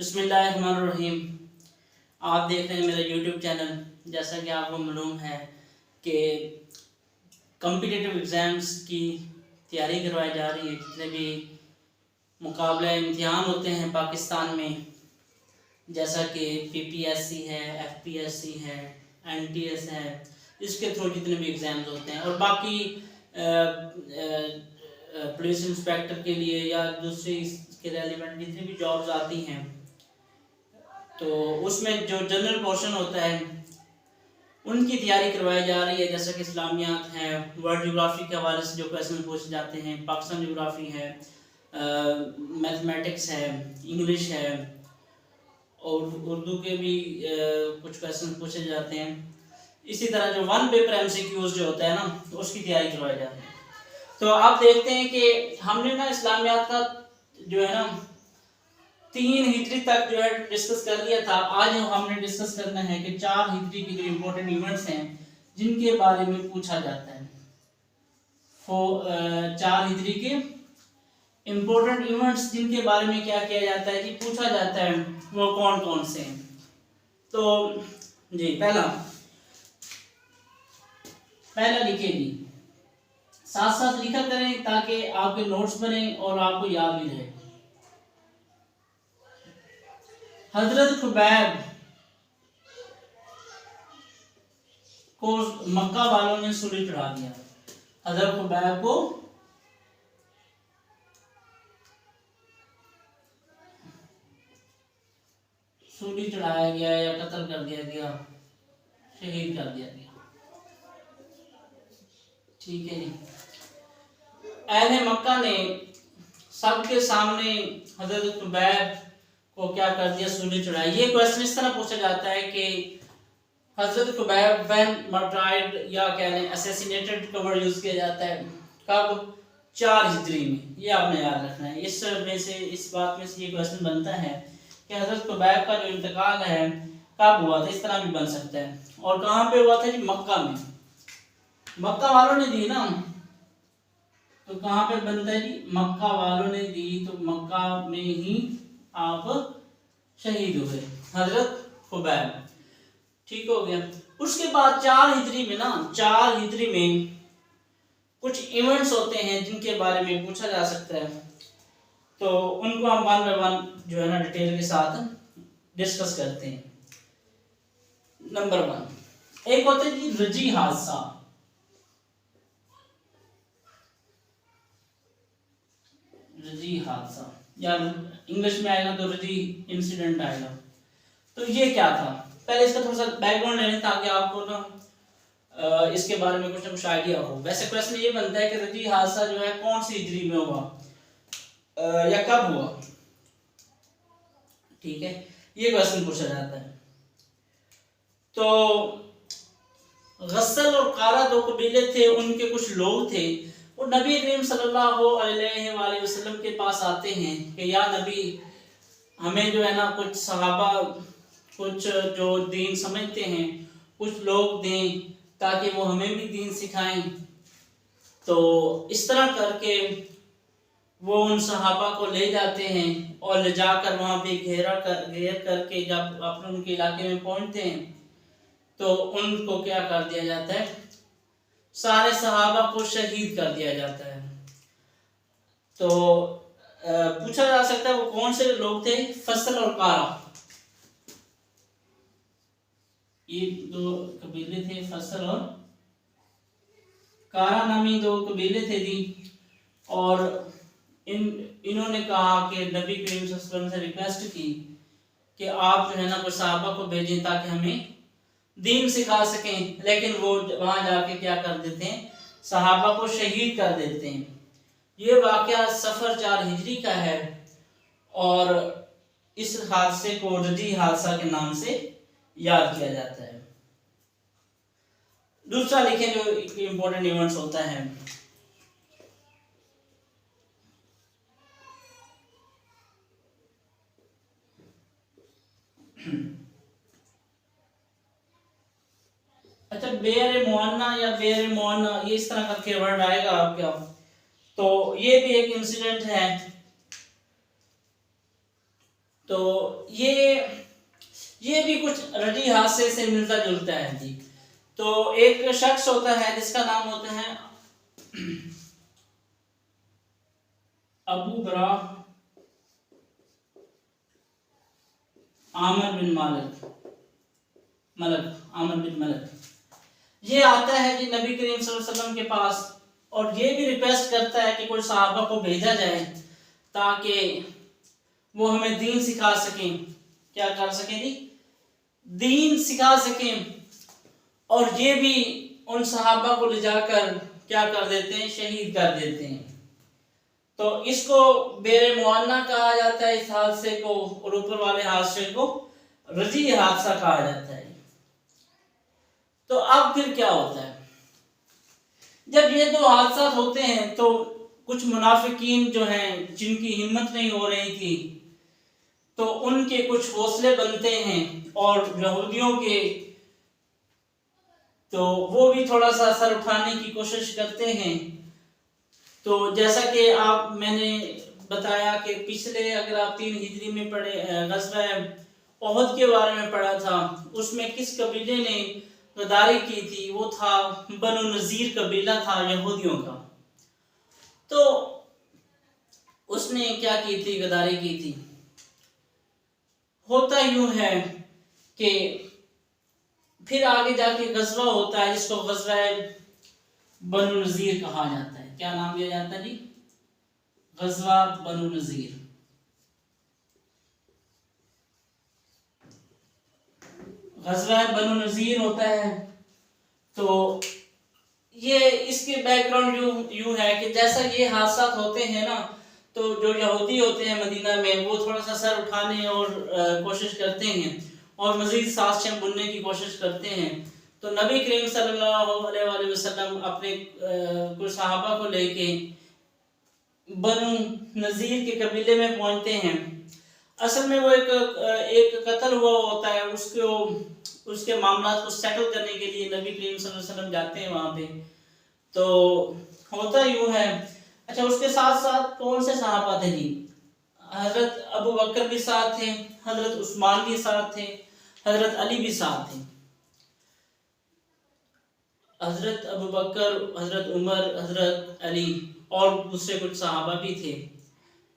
बिस्मिल्लाहिर्रहमानिर्रहीम। आप देख रहे हैं मेरा यूट्यूब चैनल। जैसा कि आपको मालूम है कि कॉम्पिटिटिव एग्ज़ाम्स की तैयारी करवाई जा रही है। जितने भी मुकाबले इम्तिहान होते हैं पाकिस्तान में, जैसा कि पीपीएससी है, एफपीएससी है, एनटीएस है, इसके थ्रू जितने भी एग्ज़ाम्स होते हैं और बाकी पुलिस इंस्पेक्टर के लिए या दूसरी इसके रेलिवेंट जितनी भी जॉब्स आती हैं, तो उसमें जो जनरल पोर्शन होता है उनकी तैयारी करवाई जा रही है। जैसे कि इस्लामियात है, वर्ल्ड ज्योग्राफी के हवाले से जो क्वेश्चन पूछे जाते हैं, पाकिस्तान ज्योग्राफी है, मैथमेटिक्स है, इंग्लिश है और उर्दू के भी कुछ क्वेश्चन पूछे जाते हैं। इसी तरह जो वन पेपर एमसीक्यूज जो होता है ना, उसकी तैयारी करवाई जाती है। तो आप देखते हैं कि हमने ना इस्लामियात का जो है ना 3 हिजरी तक जो है डिस्कस कर लिया था। आज हमने डिस्कस करना है कि 4 हिजरी के जो इम्पोर्टेंट इवेंट्स हैं जिनके बारे में पूछा जाता है। 4 हिजरी के इम्पोर्टेंट इवेंट्स जिनके बारे में क्या किया जाता है जी, पूछा जाता है, वो कौन कौन से हैं। तो जी पहला लिखिए जी, साथ साथ लिखा करें ताकि आपके नोट्स बने और आपको याद भी रहे। हजरत खुबैब को मक्का वालों ने सूली चढ़ा दिया। हजरत खुबैब को सूली चढ़ाया गया या कत्ल कर दिया गया, शहीद कर दिया गया। ठीक है जी। अहले मक्का ने सबके सामने हजरत खुबैब को क्या कर दिया, सूली चढ़ाई। ये क्वेश्चन इस तरह पूछा जाता है कि हजरत खुबैब व्हेन मर्डर्ड या कह लें असैसिनेटेड का वर्ड यूज किया जाता है कब, 4 हिजरी में। ये आपने याद रखना है। इस बात में से ये क्वेश्चन बनता है कि हजरत खुबैब का जो इंतकाल है कब हुआ था। इस तरह भी बन सकता है। और कहाँ पे हुआ था जी, मक्का में। मक्का वालों ने दी ना, तो कहाँ पे बनता है जी, मक्का वालों ने दी, तो मक्का में ही आप शहीद हुए हजरत खुबैब। ठीक हो गया। उसके बाद 4 हिजरी में ना, 4 हिजरी में कुछ इवेंट्स होते हैं जिनके बारे में पूछा जा सकता है। तो उनको हम वन बाय वन जो है ना डिटेल के साथ डिस्कस करते हैं। नंबर 1 एक होता है जी रजी हादसा। रजी हादसा या इंग्लिश में आएगा तो रजी इंसिडेंट आएगा। तो ये क्या था, पहले इसका थोड़ा सा बैकग्राउंड लेने ताकि आपको ना इसके बारे में कुछ ना कुछ आइडिया हो। वैसे क्वेश्चन ये बनता है कि रजी हादसा जो है कौन सी हिजरी में हुआ या कब हुआ। ठीक है, ये क्वेश्चन पूछा जाता है। तो गस्सल और कारा 2 कबीले थे, उनके कुछ लोग थे। वो नबी करीम सल्लल्लाहु अलैहि वसल्लम के पास आते हैं कि या नबी, हमें जो है ना कुछ सहाबा, कुछ जो दीन समझते हैं, कुछ लोग दें ताकि वो हमें भी दीन सिखाएं। तो इस तरह करके वो उन सहाबा को ले जाते हैं और ले जाकर वहाँ पे घेर करके जब अपने उनके इलाके में पहुँचते हैं तो उनको क्या कर दिया जाता है, सारे सहाबा को शहीद कर दिया जाता है। तो पूछा जा सकता है वो कौन से लोग थे, फसल और कारा। ये 2 कबीले थे, फसल और कारा नामी 2 कबीले थे जी। और इन्होंने कहा कि नबी करीम सल्लल्लाहु अलैहि वसल्लम से रिक्वेस्ट की कि आप जो है ना कुछ सहाबा को भेजें ताकि हमें दीन सिखा सकें। लेकिन वो वहां जाके क्या कर देते हैं, सहाबा को शहीद कर देते हैं। ये वाकया सफर 4 हिजरी का है और इस हादसे को रजी हादसा के नाम से याद किया जाता है। दूसरा लिखें जो इंपॉर्टेंट इवेंट्स होता है। अच्छा, बेर मुआन्ना या बेर मुआन्ना, ये इस तरह करके वर्ड आएगा आपका। तो ये भी एक इंसिडेंट है। तो ये भी कुछ रजी हादसे से मिलता जुलता है जी। तो एक शख्स होता है जिसका नाम होता है अबू बरा आमिर बिन मलक। ये आता है जी नबी करीम सल्लल्लाहु अलैहि वसल्लम के पास और ये भी रिक्वेस्ट करता है कि कोई सहाबा को भेजा जाए ताकि वो हमें दीन सिखा सकें। क्या कर सकें जी? दीन सिखा सकें। और ये भी उन सहाबा को ले जाकर क्या कर देते हैं? शहीद कर देते हैं। तो इसको बेरे मुआन्ना कहा जाता है इस हादसे को, और ऊपर वाले हादसे को रजी हादसा कहा जाता है। तो अब फिर क्या होता है? जब ये दो हादसा होते हैं तो कुछ मुनाफिकीन जो हैं, जिनकी हिम्मत नहीं हो रही थी, तो उनके कुछ हौसले बनते हैं और यहूदियों के, तो वो भी थोड़ा सा सर उठाने की कोशिश करते हैं। तो जैसा कि मैंने बताया कि पिछले, अगर आप 3 हिजरी में पढ़े ग़ज़वा ओहद के बारे में पढ़ा था, उसमें किस कबीले ने गद्दारी की थी? वो था बनु नज़ीर कबीला था यहूदियों का। तो उसने क्या की थी? गद्दारी की थी। होता यूं है कि फिर आगे जाके ग़ज़वा होता है जिसको ग़ज़वा बनु नज़ीर कहा जाता है। क्या नाम दिया जाता है जी? ग़ज़वा बनु नज़ीर। ग़ज़वा बनु नज़ीर होता है। तो ये इसके बैकग्राउंड यूं है कि जैसा ये हादसा होते हैं ना, तो जो यहूदी होते हैं मदीना में, वो थोड़ा सा सर उठाने और कोशिश करते हैं और मज़ीद साजिशें बुनने की कोशिश करते हैं। तो नबी करीम सल्लल्लाहु अलैहि वसल्लम अपने कुछ सहाबा को लेके बनु नज़ीर के कबीले में पहुंचते हैं। असल में वो एक कत्ल हुआ होता है, उसके मामला को सेटल करने के लिए नबी करीम सल्लल्लाहु अलैहि वसल्लम जाते हैं वहाँ पे। तो होता यूँ है। अच्छा, उसके साथ साथ कौन से सहाबा थे जी? हज़रत अबू बकर भी साथ थे, हज़रत उस्मान भी साथ थे, हज़रत अली भी साथ थे। हज़रत अबू बकर, हज़रत उमर, हज़रत अली और दूसरे कुछ सहाबा भी थे।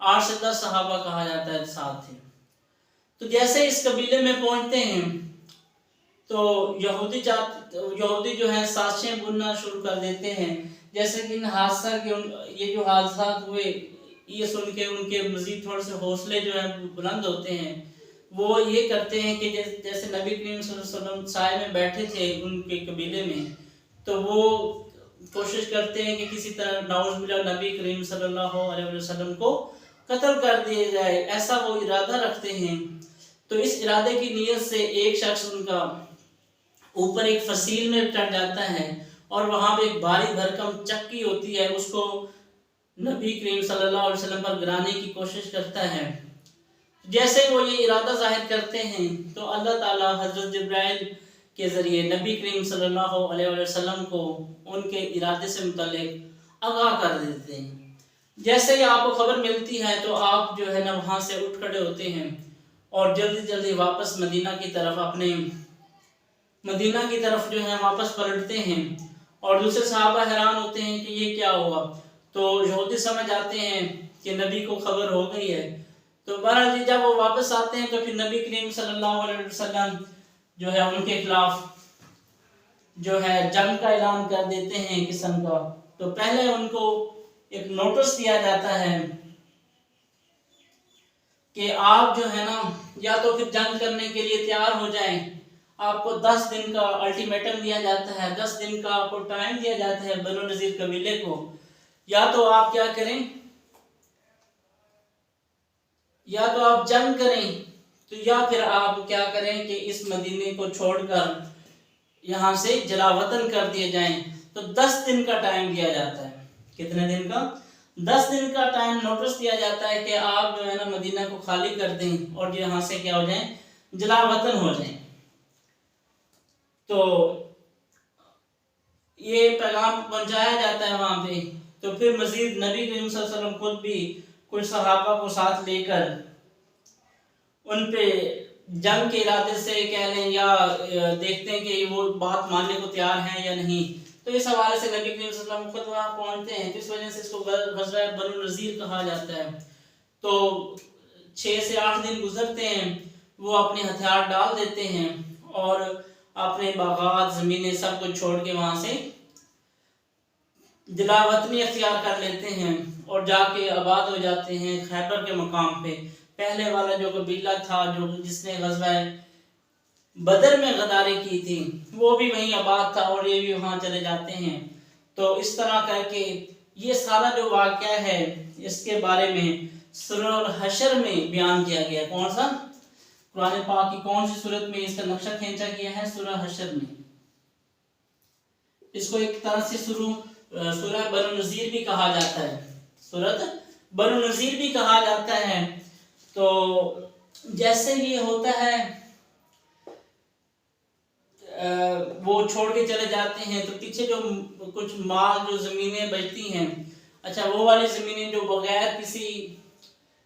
8 से 10 सहाबा कहा जाता है साथ थे। तो जैसे इस कबीले में पहुंचते हैं तो यहूदी जो है साजिशें बुनना शुरू कर देते हैं। जैसे कि इन हादसा के ये जो हादसा हुए, ये सुन के उनके मजीद थोड़े से हौसले जो है बुलंद होते हैं। वो ये करते हैं कि जैसे नबी करीम सल्लल्लाहु अलैहि वसल्लम साए में बैठे थे उनके कबीले में, तो वो कोशिश करते हैं कि किसी तरह नाउज़ुबिल्लाह नबी करीम सल्लल्लाहु अलैहि वसल्लम को कत्ल कर दिया जाए, ऐसा वो इरादा रखते हैं। तो इस इरादे की नीयत से एक शख्स उनका ऊपर एक फसील में चढ़ जाता है और वहाँ पे एक भारी भरकम चक्की होती है, उसको नबी करीम सल्लल्लाहु अलैहि वसल्लम पर गिराने की कोशिश करता है। जैसे वो ये इरादा जाहिर करते हैं तो अल्लाह ताला हज़रत जिब्राइल के ज़रिए नबी करीम सल्लल्लाहु अलैहि वसल्लम को उनके इरादे से मुताल्लिक़ आगाह कर देते हैं। जैसे ही आपको खबर मिलती है तो आप जो है ना वहाँ से उठ खड़े होते हैं और जल्दी जल्दी वापस मदीना की तरफ जो है वापस पलटते हैं। और दूसरे सहाबा हैरान होते हैं कि ये क्या हुआ। तो यहूदी समझ आते हैं कि नबी को खबर हो गई है। तो बहरहाल जब वो वापस आते हैं तो फिर नबी करीम सल्लल्लाहु अलैहि वसल्लम जो है उनके खिलाफ जो है जंग का ऐलान कर देते हैं किस्म का। तो पहले उनको एक नोटिस दिया जाता है कि आप जो है ना या तो फिर जंग करने के लिए तैयार हो जाएं। आपको 10 दिन का अल्टीमेटम दिया जाता है, 10 दिन का आपको टाइम दिया जाता है बनु नज़ीर कबीले को। या तो आप क्या करें, या तो आप जंग करें, तो या फिर आप क्या करें कि इस मदीने को छोड़कर यहाँ से जलावतन कर दिए जाएं। तो 10 दिन का टाइम दिया जाता है। कितने दिन का? 10 दिन का टाइम नोटिस दिया जाता है कि आप जो है ना मदीना को खाली कर दें और यहाँ से क्या हो जाएं, जलावतन हो जाएं। तो ये पैगाम पहुंचाया जाता है वहां पे। तो फिर मजीद नबी करीम सल्लल्लाहु अलैहि वसल्लम खुद भी कुछ सहाबा को साथ लेकर उन पे जंग के इरादे से कह लें या देखते हैं कि वो बात मानने को तैयार हैं या नहीं। तो इस हवाले से नबी करीम सल्लल्लाहु अलैहि वसल्लम खुद वहाँ पहुँचते हैं, तो इस वजह से इसको ग़ज़वा बनु नज़ीर कहा जाता है। तो 6 से 8 दिन गुजरते हैं, वो अपने हथियार डाल देते हैं और अपने बागात ज़मीनें सब कुछ छोड़ के वहाँ से दिलावतनी अख्तियार कर लेते हैं और जाके आबाद हो जाते हैं खैबर के मकाम पे। पहले वाला जो कबीला था जो जिसने ग़ज़वा बदर में गदारी की थी वो भी वहीं आबाद था और ये भी वहाँ चले जाते हैं। तो इस तरह करके ये सारा जो वाक़या है इसके बारे में सूरह हशर में बयान किया गया। कौन सा? कुरान पाक की कौन सी सूरत में इसका नक्शा खींचा गया है? सूरह हशर में। इसको एक तरह से सूरह बनु नज़ीर भी कहा जाता है, सूरत बनु नज़ीर भी कहा जाता है। तो जैसे ये होता है वो छोड़ के चले जाते हैं तो पीछे जो कुछ माल जो ज़मीनें बचती हैं, अच्छा वो वाली ज़मीनें जो बगैर किसी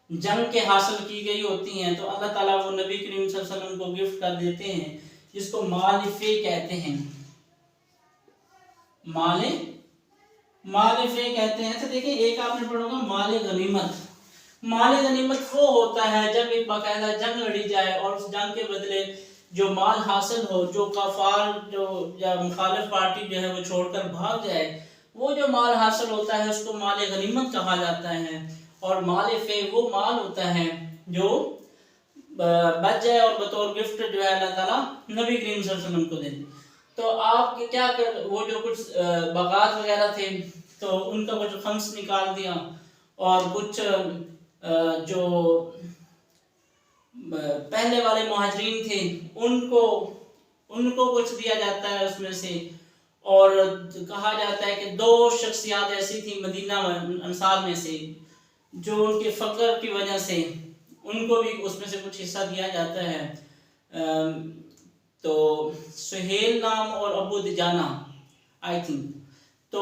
जंग के हासिल की गई होती हैं तो अल्लाह ताला वो नबी करीम सल्लल्लाहु अलैहि वसल्लम को गिफ्ट कर देते हैं, जिसको माल फे कहते हैं। माल फे कहते हैं। तो देखिए एक आपने पढ़ा होगा माल गनीमत। माल गनीमत वो होता है जब एक बाकायदा जंग लड़ी जाए और उस जंग के बदले जो माल हासिल हो, जो कफार जो या मुखालिफ पार्टी जो है वो छोड़कर भाग जाए, वो जो माल हासिल होता है उसको माल गनीमत कहा जाता है। और माल फे वो माल होता है जो बच जाए और बतौर गिफ्ट जो है अल्लाह ताला नबी करीम सल्लल्लाहु अलैहि वसल्लम को दे। तो आप क्या कर वो जो कुछ बागात वगैरह थे तो उनका कुछ खम्स निकाल दिया और कुछ जो पहले वाले मुहाजिरीन थे उनको कुछ दिया जाता है उसमें से। और कहा जाता है कि 2 शख्सियात ऐसी थी मदीना अंसार में से जो उनके फ़क्र की वजह से उनको भी उसमें से कुछ हिस्सा दिया जाता है। तो सुहेल नाम और अबू दुजाना आई थिंक, तो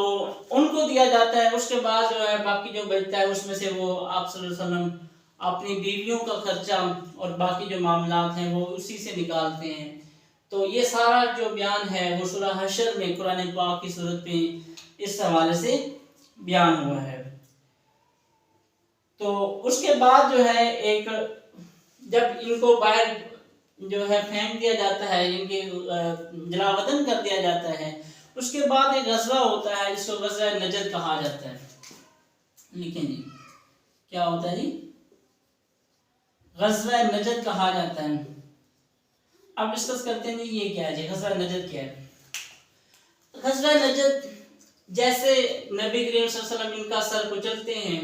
उनको दिया जाता है। उसके बाद जो है बाकी जो बचता है उसमें से वो आप सल्लल्लाहु अलैहि वसल्लम अपनी बीवियों का खर्चा और बाकी जो मामलात हैं वो उसी से निकालते हैं। तो ये सारा जो बयान है वो सूरह हशर में कुरान पाक की सूरत में इस हवाले से बयान हुआ है। तो उसके बाद जो है एक जब इनको बाहर जो है फेंक दिया जाता है, इनके जलावतन कर दिया जाता है, उसके बाद एक ग़ज़वा होता है जिसको ग़ज़वा नजद कहा जाता है। लिखें जी, क्या होता है जी? ग़ज़वा नजद कहा जाता है। अब डिस्कस करते हैं जी ये क्या है जी, ग़ज़वा नजद क्या है? ग़ज़वा नजद जैसे नबी करीम सल्लल्लाहु अलैहि वसल्लम इनका सर कुचलते हैं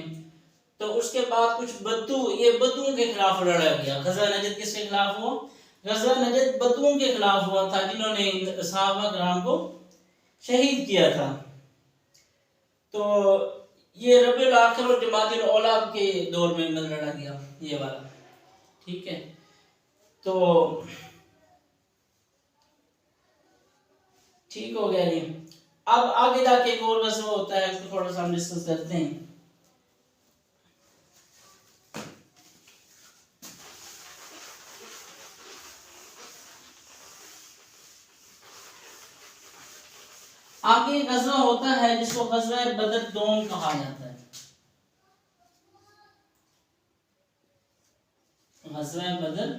तो उसके बाद कुछ बद्दुओं के खिलाफ लड़ा गया। ग़ज़वा नजद किसके खिलाफ हुआ? ग़ज़वा नजद बद्दुओं के खिलाफ हुआ था जिन्होंने सहाबा किराम को शहीद किया था। तो ये रबीउल आखिर और जमादुल औला के दौर में लड़ा गया ये वाला, ठीक है। तो ठीक हो गया ये। अब आगे जाके एक और ग़ज़वा होता है, उसको थोड़ा सा हम डिस्कस करते हैं। आगे ग़ज़वा होता है जिसको ग़ज़वा बदर दोम कहा जाता है। ग़ज़वा बदर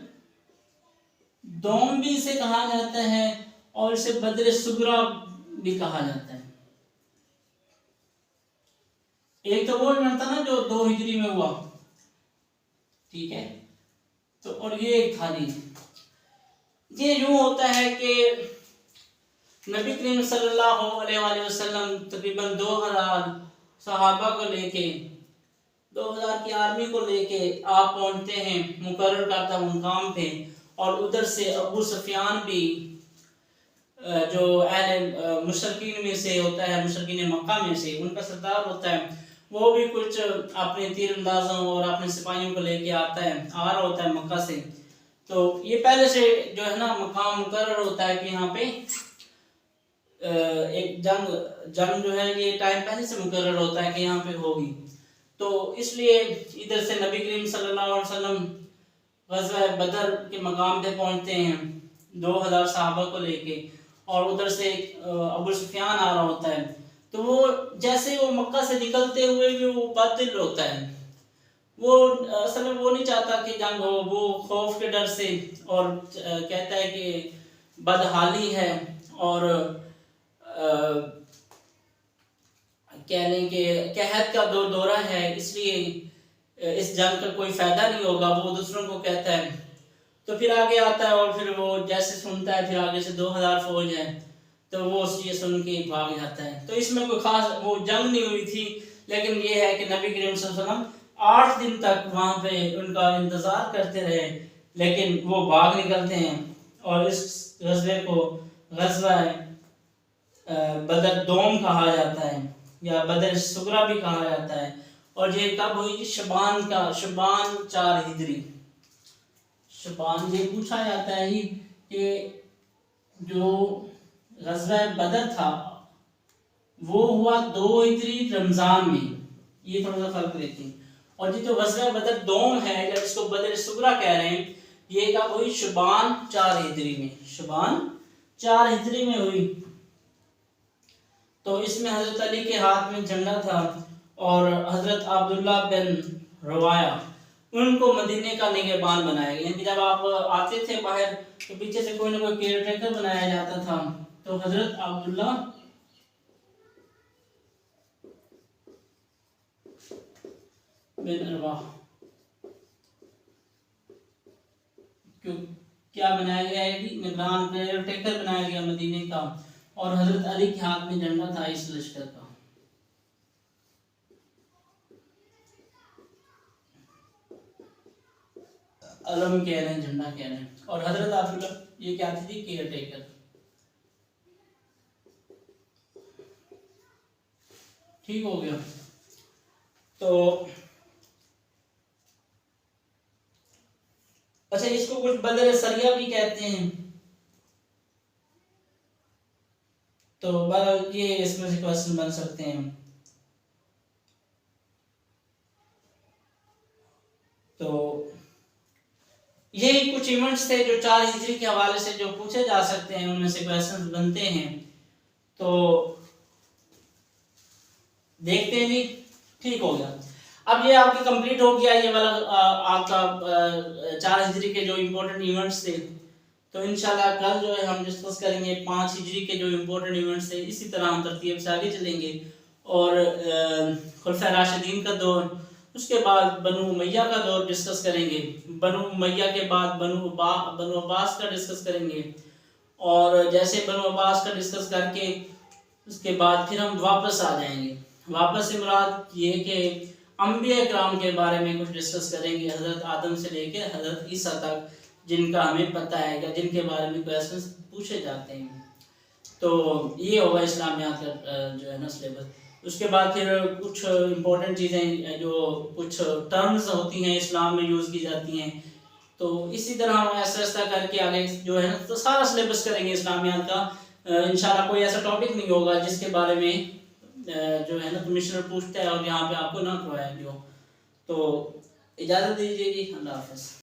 दोम भी इसे कहा जाता है और इसे बदर सुगरा भी कहा जाता है। एक तो वो था ना जो 2 हिजरी में हुआ, ठीक है। तो और ये एक था जी, ये यूं होता है कि नबी करीम सल्लल्लाहु अलैहि वसल्लम तकरीबन 2000 सहाबा को लेके 2000 की आर्मी को लेके आप पहुंचते हैं मुकर्रर करता मुकाम पे। और उधर से अबू सुफियान भी जो अहले मुशरिकीन में से होता है, मुशरिकीन मक्का में से उनका सरदार होता है, वो भी कुछ अपने तीर अंदाजों और अपने सिपाहियों को लेके आ रहा होता है मक्का से। तो ये पहले से जो है ना मकाम मुकर्रर होता है कि यहाँ पे एक जंग जो है ये टाइम पहले से मुकर्रर होता है कि यहाँ पे होगी। तो इसलिए इधर से नबी करीम सल्लल्लाहु अलैहि वसल्लम ग़ज़वा बदर के मकाम पे पहुंचते हैं 2000 सहाबा को लेके, और उधर से अबू सुफियान आ रहा होता है। तो वो जैसे वो मक्का से निकलते हुए भी वो बातिल होता है, वो असल में वो नहीं चाहता कि जंग हो, वो खौफ के डर से, और कहता है कि बदहाली है और कह लें कि कहत का दौरा है, इसलिए इस जंग का कोई फायदा नहीं होगा, वो दूसरों को कहता है। तो फिर आगे आता है और फिर वो जैसे सुनता है फिर आगे से 2000 फौज है, तो वो ये सुन के भाग जाता है। तो इसमें कोई खास वो जंग नहीं हुई थी, लेकिन ये है कि नबी करीम सल्लल्लाहु अलैहि वसल्लम 8 दिन तक वहाँ पे उनका इंतज़ार करते रहे, लेकिन वो भाग निकलते हैं। और इस ग़ज़वे को ग़ज़वा बदर दोम कहा जाता है या बदर सुगरा भी कहा जाता है। और ये कब हुई? शबान 4 हिजरी। शबान, ये पूछा जाता है कि जो ग़ज़वा बदर था वो हुआ 2 हिजरी रमज़ान में, ये थोड़ा सा फर्क देखते हैं। और ये जो ग़ज़वा बदर दोम है या जिसको बदर सुगरा कह रहे हैं, ये कब हुई? शबान 4 हिजरी में। शबान 4 हिजरी में हुई। तो इसमें हज़रत अली के हाथ में झंडा था और हज़रत अब्दुल्ला बिन रवाया उनको मदीने का निगहबान बनाया गया। यानी जब आप आते थे बाहर तो पीछे से कोई ना कोई केयर टेकर बनाया जाता था। तो हज़रत अब्दुल्ला बिन रवाह क्यों क्या बनाया गया है कि निगरान केयर टेकर बनाया गया मदीने का, और हज़रत अली के हाथ में झंडा था इस लश्कर का। अलम कह रहे हैं, झंडा कह रहे हैं। और हजरत अब्दुल्ला ये क्या थी? Care taker. ठीक हो गया। तो अच्छा, इसको कुछ बदर सरिया भी कहते हैं। तो ये इसमें से क्वेश्चन बन सकते हैं। तो यही कुछ इवेंट्स थे जो 4 हिजरी के हवाले से जो पूछे जा सकते हैं, उनमें से क्वेश्चन बनते हैं। तो देखते हैं जी। ठीक हो गया। अब ये आपकी कंप्लीट हो गया ये वाला आपका 4 हिजरी के जो इम्पोर्टेंट इवेंट्स थे। तो इंशाल्लाह कल जो है हम डिस्कस करेंगे 5 हिजरी के जो इम्पोर्टेंट इवेंट्स थे। इसी तरह हम तरतीब से आगे चलेंगे और खुलफाए राशिदीन का दौर, उसके बाद बनु उमैया का दौर डिस्कस करेंगे। बनु उमैया के बाद बनु अब्बास का डिस्कस करेंगे। और जैसे बनु अब्बास का डिस्कस करके उसके बाद फिर हम वापस आ जाएंगे। वापस से मुराद ये कि अंबिया किराम के बारे में कुछ डिस्कस करेंगे, हज़रत आदम से लेके हज़रत ईसा तक, जिनका हमें पता है, जिनके बारे में क्वेश्चंस पूछे जाते हैं। तो ये होगा इस्लामियात का जो है ना सिलेबस। उसके बाद फिर कुछ इम्पोर्टेंट चीज़ें जो कुछ टर्म्स होती हैं इस्लाम में यूज़ की जाती हैं, तो इसी तरह हम ऐसा करके आगे जो है ना तो सारा सिलेबस करेंगे इस्लामियात का। इंशाल्लाह कोई ऐसा टॉपिक नहीं होगा जिसके बारे में जो है ना कमिश्नर पूछता है और यहाँ पे आपको ना करवाया गया हो। तो इजाज़त दीजिए जी, अल्लाह हाफ़िज़।